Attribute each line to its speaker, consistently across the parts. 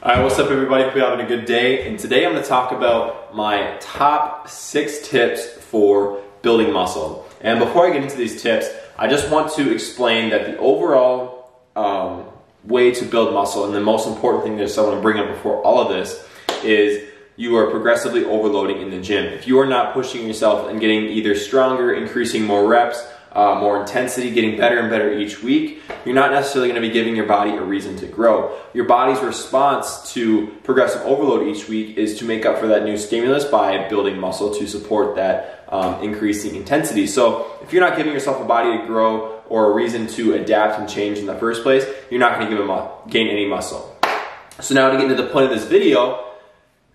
Speaker 1: Alright, what's up everybody? Hope you're having a good day. And today I'm going to talk about my top 6 tips for building muscle. And before I get into these tips, I just want to explain that the overall way to build muscle, and the most important thing that I want to bring up before all of this, is you are progressively overloading in the gym. If you are not pushing yourself and getting either stronger, increasing more reps, more intensity, getting better and better each week, you're not necessarily going to be giving your body a reason to grow. Your body's response to progressive overload each week is to make up for that new stimulus by building muscle to support that increasing intensity. So if you're not giving yourself a body to grow or a reason to adapt and change in the first place, you're not going to gain any muscle. So now to get into the point of this video,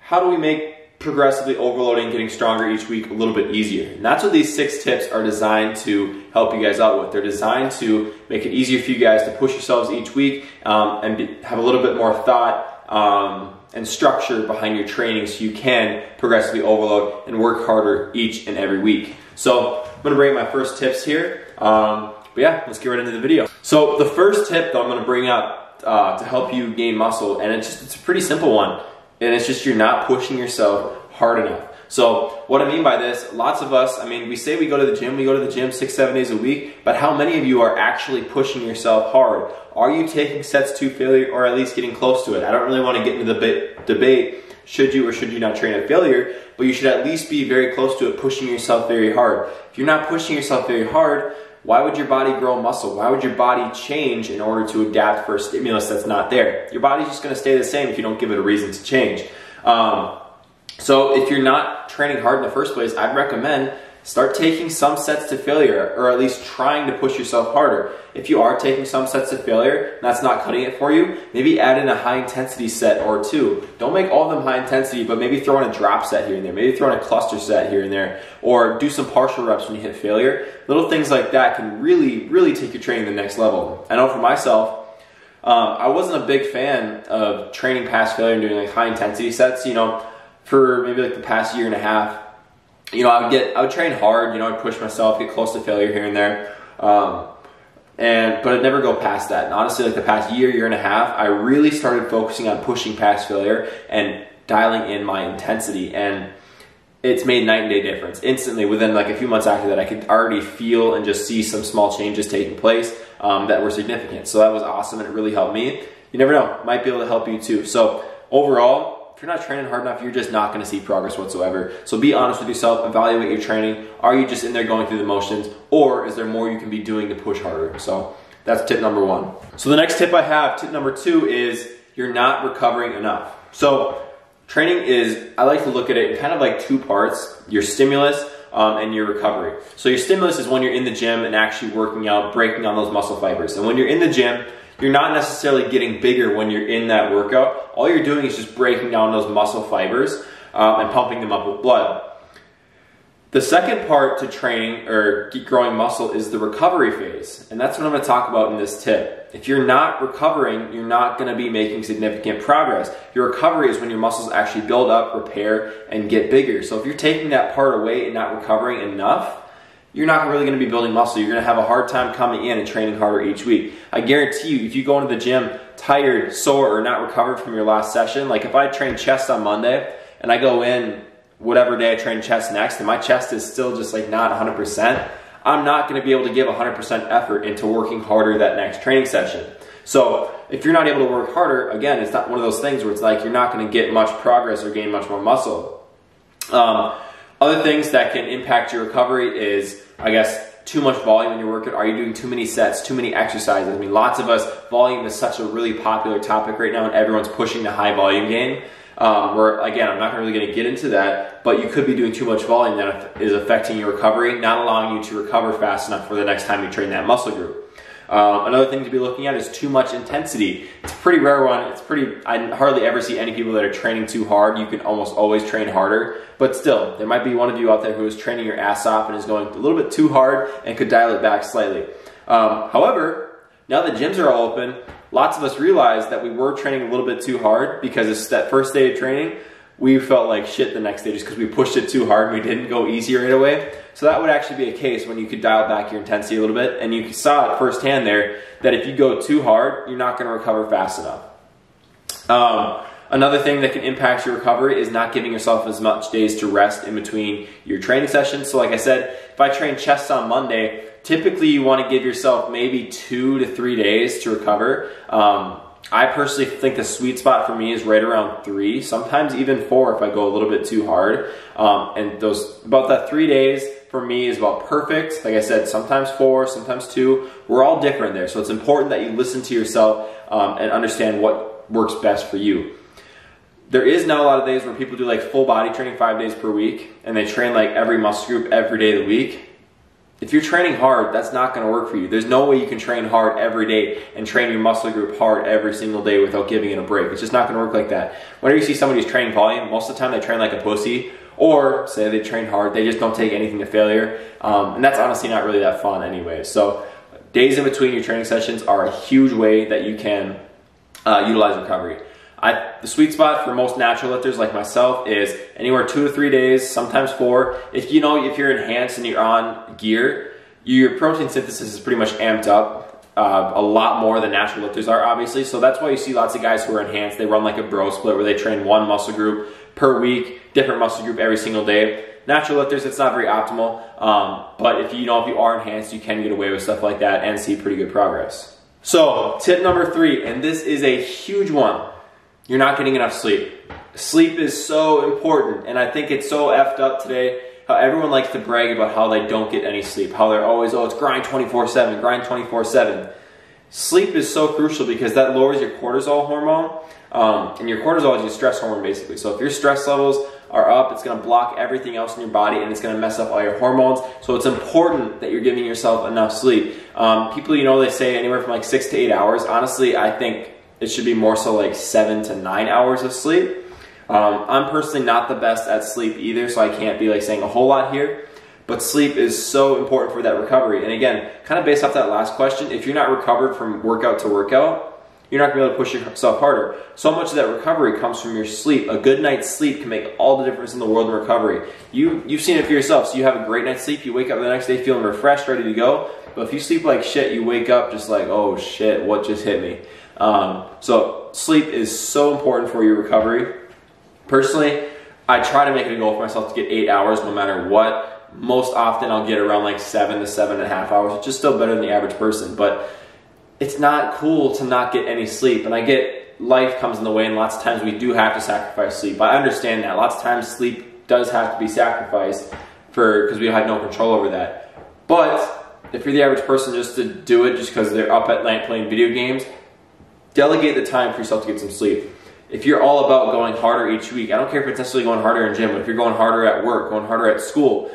Speaker 1: how do we make progressively overloading, getting stronger each week a little bit easier? And that's what these 6 tips are designed to help you guys out with. They're designed to make it easier for you guys to push yourselves each week and have a little bit more thought and structure behind your training so you can progressively overload and work harder each and every week. So I'm going to bring up my first tips here. But yeah, let's get right into the video. So the first tip that I'm going to bring up to help you gain muscle, and it's a pretty simple one. And it's just you're not pushing yourself hard enough. So what I mean by this, lots of us, we say we go to the gym 6-7 days a week, but how many of you are actually pushing yourself hard? Are you taking sets to failure, or at least getting close to it? I don't really want to get into the debate, should you or should you not train at failure, but you should at least be very close to it, pushing yourself very hard. If you're not pushing yourself very hard, why would your body grow muscle? Why would your body change in order to adapt for a stimulus that's not there? Your body's just going to stay the same if you don't give it a reason to change. So if you're not training hard in the first place, I'd recommend start taking some sets to failure, or at least trying to push yourself harder. If you are taking some sets to failure and that's not cutting it for you, maybe add in a high intensity set or 2. Don't make all of them high intensity, but maybe throw in a drop set here and there. Maybe throw in a cluster set here and there, or do some partial reps when you hit failure. Little things like that can really take your training to the next level. I know for myself, I wasn't a big fan of training past failure and doing like high intensity sets. For maybe like the past year and a half, I would train hard, I'd push myself, get close to failure here and there. But I'd never go past that. And honestly, like the past year and a half, I really started focusing on pushing past failure and dialing in my intensity. And it's made night and day difference. Instantly, within like a few months after that, I could already feel and just see some small changes taking place that were significant. So that was awesome, and it really helped me. You never know, might be able to help you too. So overall, if you're not training hard enough, you're just not going to see progress whatsoever. So be honest with yourself, evaluate your training. Are you just in there going through the motions, or is there more you can be doing to push harder? So that's tip number 1. So the next tip I have, tip number 2, is you're not recovering enough. So training is, I like to look at it in kind of like 2 parts, your stimulus and your recovery. So your stimulus is when you're in the gym and actually working out, breaking down those muscle fibers. And when you're in the gym, you're not necessarily getting bigger when you're in that workout. All you're doing is just breaking down those muscle fibers and pumping them up with blood. The second part to training or growing muscle is the recovery phase. And that's what I'm going to talk about in this tip. If you're not recovering, you're not going to be making significant progress. Your recovery is when your muscles actually build up, repair, and get bigger. So if you're taking that part away and not recovering enough, you're not really going to be building muscle. You're going to have a hard time coming in and training harder each week. I guarantee you, if you go into the gym tired, sore, or not recovered from your last session, like if I train chest on Monday and I go in whatever day I train chest next and my chest is still just like not 100%, I'm not going to be able to give 100% effort into working harder that next training session. So if you're not able to work harder, again, it's not one of those things where it's like you're not going to get much progress or gain much more muscle. Other things that can impact your recovery is, I guess, too much volume in your workout. Are you doing too many sets, too many exercises? Lots of us, volume is such a really popular topic right now, and everyone's pushing the high volume game. Where, again, I'm not really going to get into that, but you could be doing too much volume that is affecting your recovery, not allowing you to recover fast enough for the next time you train that muscle group. Another thing to be looking at is too much intensity. It's a pretty rare one. I hardly ever see any people that are training too hard. You can almost always train harder, but still, there might be one of you out there who is training your ass off and is going a little bit too hard and could dial it back slightly. However, now that gyms are all open, lots of us realize that we were training a little bit too hard because it's that first day of training, we felt like shit the next day just because we pushed it too hard and we didn't go easy right away. So that would actually be a case when you could dial back your intensity a little bit, and you saw it firsthand there that if you go too hard, you're not going to recover fast enough. Another thing that can impact your recovery is not giving yourself as much days to rest in between your training sessions. So like I said, if I train chest on Monday, typically you want to give yourself maybe 2 to 3 days to recover. I personally think the sweet spot for me is right around 3, sometimes even 4 if I go a little bit too hard. And about that 3 days for me is about perfect. Like I said, sometimes 4, sometimes 2. We're all different there. So it's important that you listen to yourself and understand what works best for you. There is now a lot of days where people do like full body training 5 days per week, and they train like every muscle group every day of the week. If you're training hard, that's not going to work for you. There's no way you can train hard every day and train your muscle group hard every single day without giving it a break. It's just not going to work like that. Whenever you see somebody who's training volume, most of the time they train like a pussy, or say they train hard, they just don't take anything to failure. And that's honestly not really that fun anyway. So days in between your training sessions are a huge way that you can utilize recovery. The sweet spot for most natural lifters like myself is anywhere 2 to 3 days, sometimes 4. If you're enhanced and you're on gear, your protein synthesis is pretty much amped up a lot more than natural lifters are, obviously. So that's why you see lots of guys who are enhanced. They run like a bro split where they train one muscle group per week, different muscle group every single day. Natural lifters, it's not very optimal, but if you are enhanced, you can get away with stuff like that and see pretty good progress. So tip number 3, and this is a huge one. You're not getting enough sleep. Sleep is so important, and I think it's so effed up today how everyone likes to brag about how they don't get any sleep, how they're always, oh, it's grind 24/7, grind 24/7. Sleep is so crucial because that lowers your cortisol hormone, and your cortisol is your stress hormone basically. So if your stress levels are up, it's going to block everything else in your body, and it's going to mess up all your hormones. So it's important that you're giving yourself enough sleep. People, they say anywhere from like 6 to 8 hours. Honestly, I think it should be more so like 7 to 9 hours of sleep. I'm personally not the best at sleep either, so I can't be like saying a whole lot here. But sleep is so important for that recovery. And again, kind of based off that last question, if you're not recovered from workout to workout, you're not going to be able to push yourself harder. So much of that recovery comes from your sleep. A good night's sleep can make all the difference in the world in recovery. You've seen it for yourself. So you have a great night's sleep, you wake up the next day feeling refreshed, ready to go. But if you sleep like shit, you wake up just like, oh shit, what just hit me? So sleep is so important for your recovery. Personally, I try to make it a goal for myself to get 8 hours no matter what. Most often I'll get around like 7 to 7.5 hours, which is still better than the average person, but it's not cool to not get any sleep. And I get life comes in the way, and lots of times we do have to sacrifice sleep. I understand that. Lots of times sleep does have to be sacrificed because we have no control over that. But if you're the average person just to do it just because they're up at night playing video games, delegate the time for yourself to get some sleep. If you're all about going harder each week, I don't care if it's necessarily going harder in gym, but if you're going harder at work, going harder at school,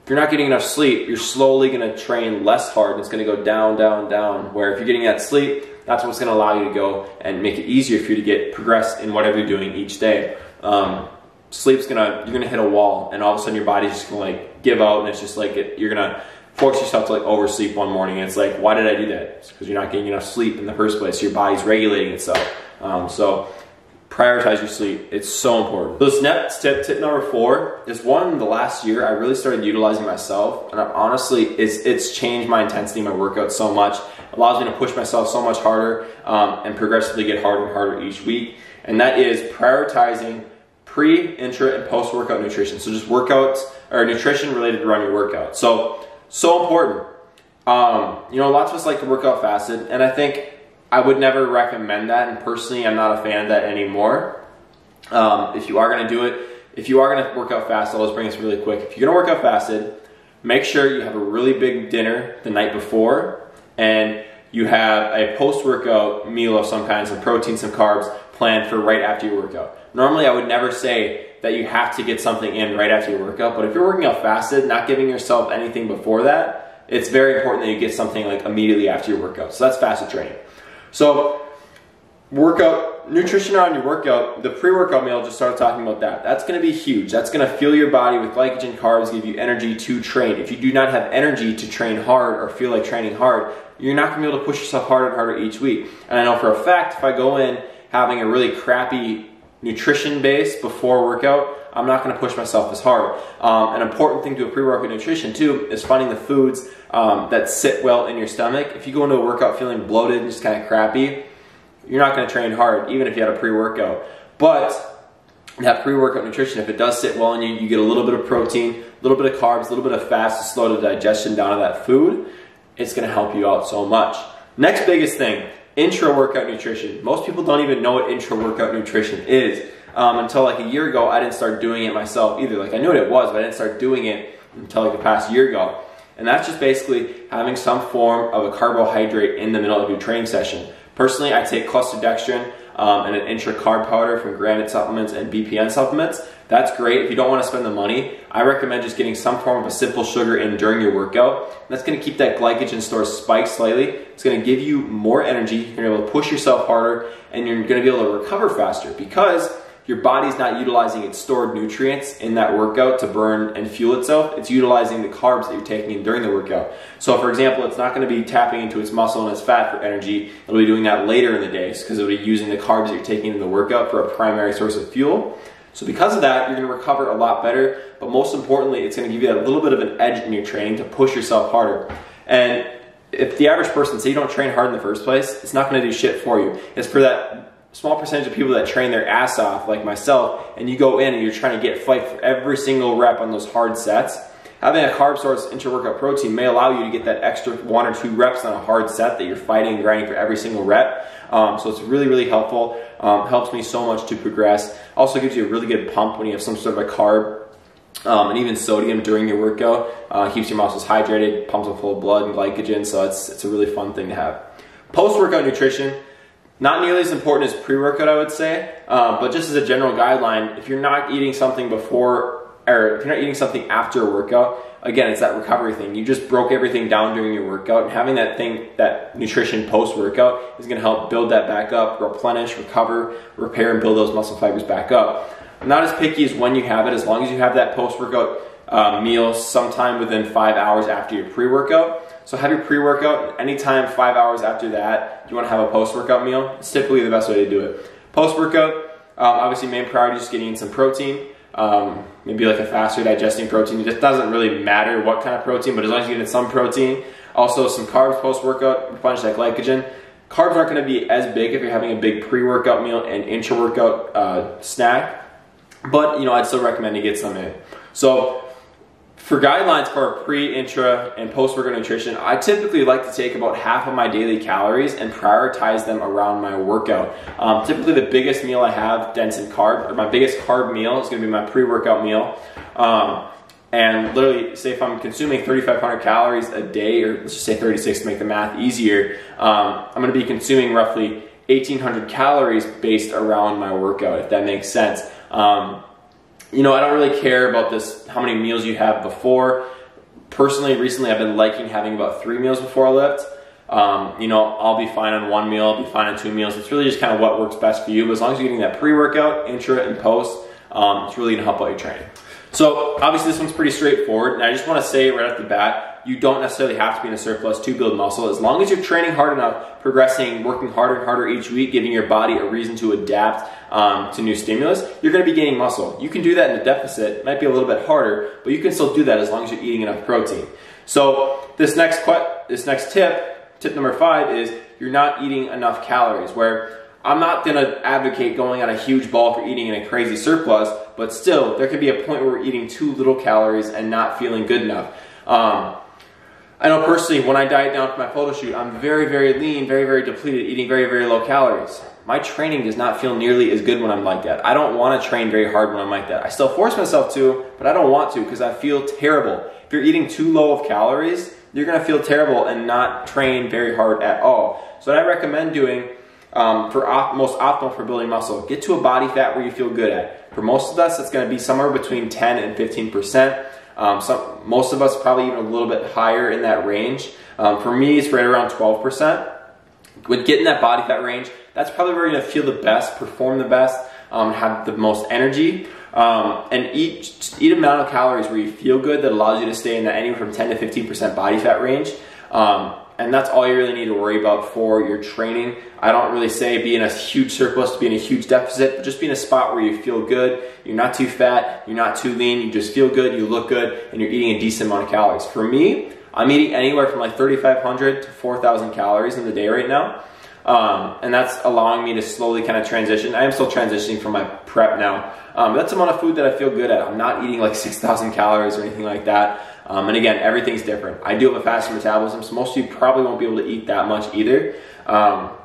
Speaker 1: if you're not getting enough sleep, you're slowly going to train less hard, and it's going to go down, down, down. Where if you're getting that sleep, that's what's going to allow you to go and make it easier for you to progress in whatever you're doing each day. You're going to hit a wall, and all of a sudden your body's just going to like give out, and it's just like you're going to force yourself to like oversleep one morning, and it's like, why did I do that? It's because you're not getting enough sleep in the first place. Your body's regulating itself. So prioritize your sleep. It's so important. So this next tip number 4, is one the last year I really started utilizing myself, and honestly, it's changed my intensity in my workout so much. It allows me to push myself so much harder and progressively get harder and harder each week, and that is prioritizing pre, intra, and post-workout nutrition. So just workouts or nutrition related around your workout. So important. Lots of us like to work out fasted, and I think I would never recommend that, and personally I'm not a fan of that anymore. If you are going to do it, if you are going to work out fasted, I'll just bring this really quick. If you're going to work out fasted, make sure you have a really big dinner the night before, and you have a post-workout meal of some kind, some protein, some carbs, planned for right after your workout. Normally I would never say that you have to get something in right after your workout, but if you're working out fasted, not giving yourself anything before that, it's very important that you get something like immediately after your workout. So that's fasted training. So workout, nutrition on your workout, the pre-workout meal, just started talking about that. That's going to be huge. That's going to fuel your body with glycogen, carbs, give you energy to train. If you do not have energy to train hard or feel like training hard, you're not going to be able to push yourself harder and harder each week. And I know for a fact, if I go in having a really crappy nutrition base before workout, I'm not going to push myself as hard. An important thing to a pre-workout nutrition too is finding the foods that sit well in your stomach. If you go into a workout feeling bloated and just kind of crappy, you're not going to train hard even if you had a pre-workout. But that pre-workout nutrition, if it does sit well in you, you get a little bit of protein, a little bit of carbs, a little bit of fats to slow the digestion down of that food, it's gonna help you out so much. Next biggest thing, intra-workout nutrition. Most people don't even know what intra-workout nutrition is. Until like a year ago, I didn't start doing it myself either. Like I knew what it was, but I didn't start doing it until like the past year ago. And that's just basically having some form of a carbohydrate in the middle of your training session. Personally, I take cluster dextrin and an intra-carb powder from Granite Supplements and BPN Supplements. That's great. If you don't want to spend the money, I recommend just getting some form of a simple sugar in during your workout. That's going to keep that glycogen store spiked slightly. It's going to give you more energy. You're going to be able to push yourself harder, and you're going to be able to recover faster because your body's not utilizing its stored nutrients in that workout to burn and fuel itself. It's utilizing the carbs that you're taking in during the workout. So for example, it's not going to be tapping into its muscle and its fat for energy. It'll be doing that later in the days because it'll be using the carbs that you're taking in the workout for a primary source of fuel. So because of that, you're going to recover a lot better, but most importantly, it's going to give you that little bit of an edge in your training to push yourself harder. And if the average person, say you don't train hard in the first place, it's not going to do shit for you. It's for that small percentage of people that train their ass off, like myself, and you go in and you're trying to get fight for every single rep on those hard sets. Having a carb source intra-workout protein may allow you to get that extra 1 or 2 reps on a hard set that you're fighting and grinding for every single rep. So it's really, really helpful. Helps me so much to progress. Also gives you a really good pump when you have some sort of a carb. And even sodium during your workout keeps your muscles hydrated, pumps them full of blood and glycogen, so it's a really fun thing to have. Post-workout nutrition, not nearly as important as pre-workout, I would say, but just as a general guideline, if you're not eating something before, or if you're not eating something after a workout, again, it's that recovery thing. You just broke everything down during your workout, and having that nutrition post-workout is gonna help build that back up, replenish, recover, repair, and build those muscle fibers back up. I'm not as picky as when you have it, as long as you have that post-workout meal sometime within 5 hours after your pre-workout. So have your pre-workout, anytime 5 hours after that, you want to have a post-workout meal. It's typically the best way to do it. Post-workout, obviously main priority is just getting in some protein, maybe like a faster digesting protein. It just doesn't really matter what kind of protein, but as long as you get in some protein. Also some carbs post-workout, replenish that glycogen. Carbs aren't going to be as big if you're having a big pre-workout meal and intra-workout snack, but I'd still recommend you get some in. So for guidelines for pre, intra, and post-workout nutrition, I typically like to take about half of my daily calories and prioritize them around my workout. Typically the biggest meal I have dense in carb, or my biggest carb meal is going to be my pre-workout meal. And literally, say if I'm consuming 3,500 calories a day, or let's just say 36 to make the math easier, I'm going to be consuming roughly 1,800 calories based around my workout, if that makes sense. I don't really care about this, how many meals you have before. Personally, recently I've been liking having about 3 meals before I lift. I'll be fine on 1 meal, I'll be fine on 2 meals. It's really just kind of what works best for you. But as long as you're getting that pre-workout, intra, and post, it's really gonna help out your training. So obviously this one's pretty straightforward, and I just wanna say right off the bat, you don't necessarily have to be in a surplus to build muscle. As long as you're training hard enough, progressing, working harder and harder each week, giving your body a reason to adapt to new stimulus, you're gonna be gaining muscle. You can do that in a deficit. It might be a little bit harder, but you can still do that as long as you're eating enough protein. So this next tip number 5 is you're not eating enough calories, where I'm not gonna advocate going on a huge bulk or eating in a crazy surplus, but still, there can be a point where we're eating too little calories and not feeling good enough. I know personally, when I diet down for my photo shoot, I'm very, very lean, very, very depleted, eating very, very low calories. My training does not feel nearly as good when I'm like that. I don't want to train very hard when I'm like that. I still force myself to, but I don't want to because I feel terrible. If you're eating too low of calories, you're going to feel terrible and not train very hard at all. So what I recommend doing most optimal for building muscle, get to a body fat where you feel good at. For most of us, it's going to be somewhere between 10 and 15%. Most of us probably even a little bit higher in that range. For me, it's right around 12%. With getting that body fat range, that's probably where you're going to feel the best, perform the best, have the most energy, and eat amount of calories where you feel good that allows you to stay in that anywhere from 10 to 15% body fat range. And that's all you really need to worry about for your training. I don't really say be in a huge surplus to be in a huge deficit, but just be in a spot where you feel good, you're not too fat, you're not too lean, you just feel good, you look good, and you're eating a decent amount of calories. For me, I'm eating anywhere from like 3,500 to 4,000 calories in the day right now. And that's allowing me to slowly kind of transition. I am still transitioning from my prep now. That's the amount of food that I feel good at. I'm not eating like 6,000 calories or anything like that. And again, everything's different. I do have a faster metabolism, so most of you probably won't be able to eat that much either.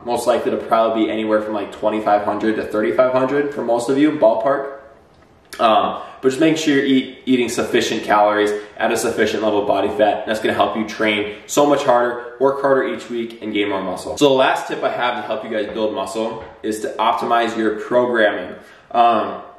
Speaker 1: Most likely it'll probably be anywhere from like 2,500 to 3,500 for most of you, ballpark. But just make sure you're eating sufficient calories at a sufficient level of body fat. That's going to help you train so much harder, work harder each week, and gain more muscle. So the last tip I have to help you guys build muscle is to optimize your programming.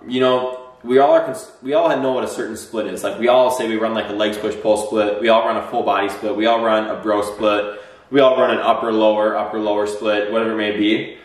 Speaker 1: You know, we all know what a certain split is. Like we all say we run like a legs push pull split. We all run a full body split. We all run a bro split. We all run an upper lower split, whatever it may be.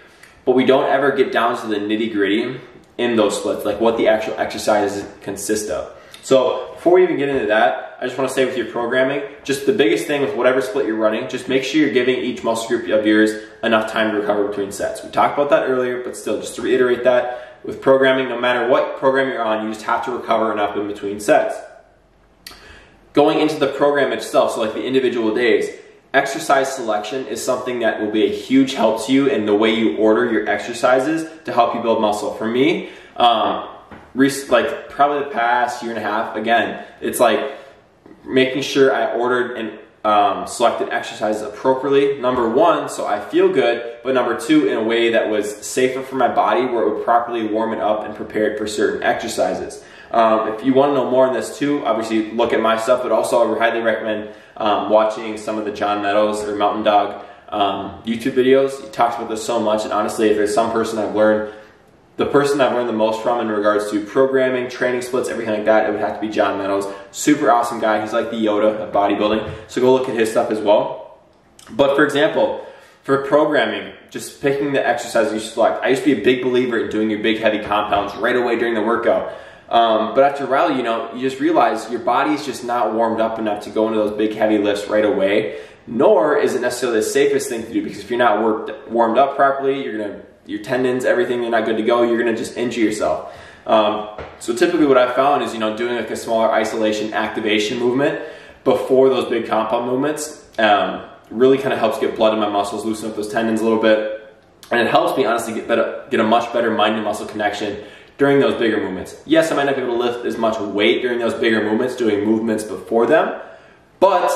Speaker 1: But we don't ever get down to the nitty gritty in those splits, like what the actual exercises consist of. So before we even get into that, I just want to say with your programming, just the biggest thing with whatever split you're running, just make sure you're giving each muscle group of yours enough time to recover between sets. We talked about that earlier, but still, just to reiterate that, with programming, no matter what program you're on, you just have to recover enough in between sets. Going into the program itself, so like the individual days, exercise selection is something that will be a huge help to you in the way you order your exercises to help you build muscle. For me, like probably the past year and a half, again, it's like making sure I ordered and selected exercises appropriately. Number one, so I feel good, but number two, in a way that was safer for my body, where it would properly warm it up and prepare it for certain exercises. If you want to know more on this too, obviously look at my stuff, but also I would highly recommend watching some of the John Meadows or Mountain Dog YouTube videos. He talks about this so much, and honestly, if there's some person the person I've learned the most from in regards to programming, training splits, everything like that, it would have to be John Meadows. Super awesome guy. He's like the Yoda of bodybuilding. So go look at his stuff as well. But for example, for programming, just picking the exercises you select. I used to be a big believer in doing your big heavy compounds right away during the workout. But after a while, you know, you just realize your body's just not warmed up enough to go into those big heavy lifts right away, nor is it necessarily the safest thing to do, because if you're not warmed up properly, your tendons, everything, you're not good to go, you're gonna just injure yourself. So typically what I found is, you know, doing like a smaller isolation activation movement before those big compound movements really kind of helps get blood in my muscles, loosen up those tendons a little bit, and it helps me honestly get a much better mind and muscle connection during those bigger movements. Yes, I might not be able to lift as much weight during those bigger movements, doing movements before them, but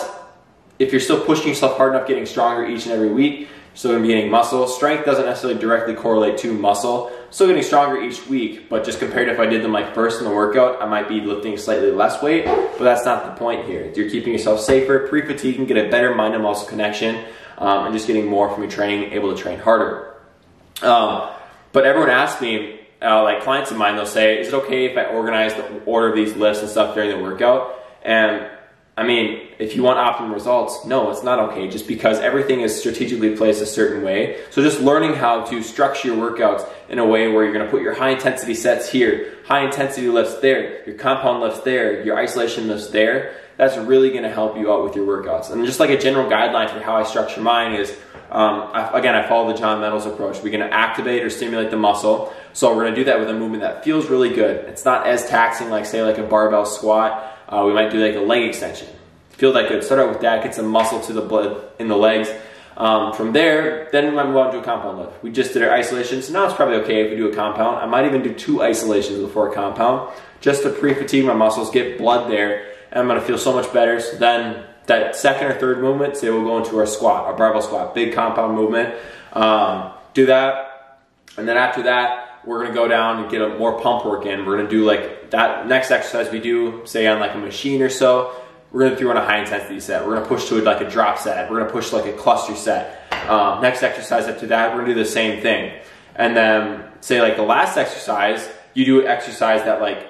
Speaker 1: if you're still pushing yourself hard enough, getting stronger each and every week, you're still going to be gaining muscle. Strength doesn't necessarily directly correlate to muscle. Still getting stronger each week, but just compared to if I did them like first in the workout, I might be lifting slightly less weight, but that's not the point here. You're keeping yourself safer, pre-fatigue, and get a better mind and muscle connection, and just getting more from your training, able to train harder. But everyone asks me, like clients of mine, they'll say, is it okay if I organize the order of these lifts and stuff during the workout? And I mean, if you want optimal results, no, it's not okay, just because everything is strategically placed a certain way. So just learning how to structure your workouts in a way where you're going to put your high intensity sets here, high intensity lifts there, your compound lifts there, your isolation lifts there, that's really going to help you out with your workouts. And just like a general guideline for how I structure mine is, I follow the John Meadows approach. We're going to activate or stimulate the muscle. So we're going to do that with a movement that feels really good. It's not as taxing, like say like a barbell squat. We might do like a leg extension. Feel that good. Start out with that, get some muscle to the blood in the legs. From there, then we might move on to a compound lift. We just did our isolation, so now it's probably okay if we do a compound. I might even do 2 isolations before a compound, just to pre-fatigue my muscles, get blood there, and I'm going to feel so much better. So then that second or third movement, say we'll go into our squat, our barbell squat, big compound movement. Do that, and then after that, we're going to go down and get a more pump work in. We're going to do like that next exercise we do, say on like a machine or so, we're going to do on a high intensity set. We're going to push to like a drop set. We're going to push like a cluster set. Next exercise after that, we're going to do the same thing. And then say like the last exercise, you do an exercise that like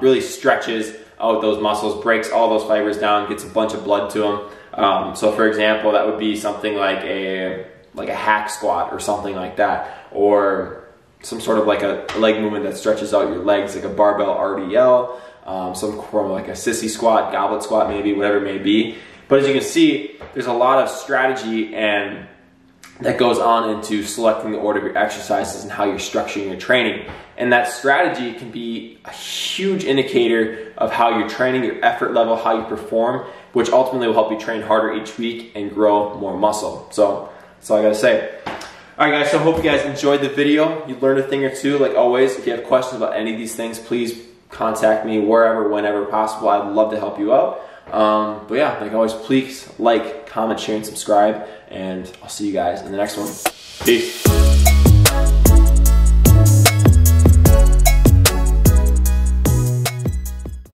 Speaker 1: really stretches out those muscles, breaks all those fibers down, gets a bunch of blood to them. So for example, that would be something like a hack squat or something like that, or some sort of like a leg movement that stretches out your legs, like a barbell RDL, some form of like a sissy squat, goblet squat maybe, whatever it may be. But as you can see, there's a lot of strategy and that goes on into selecting the order of your exercises and how you're structuring your training. And that strategy can be a huge indicator of how you're training, your effort level, how you perform, which ultimately will help you train harder each week and grow more muscle. So that's all I gotta say. Alright guys, so I hope you guys enjoyed the video. You learned a thing or two. Like always, if you have questions about any of these things, please contact me wherever, whenever possible. I'd love to help you out. But yeah, like always, please like, comment, share, and subscribe. And I'll see you guys in the next one. Peace.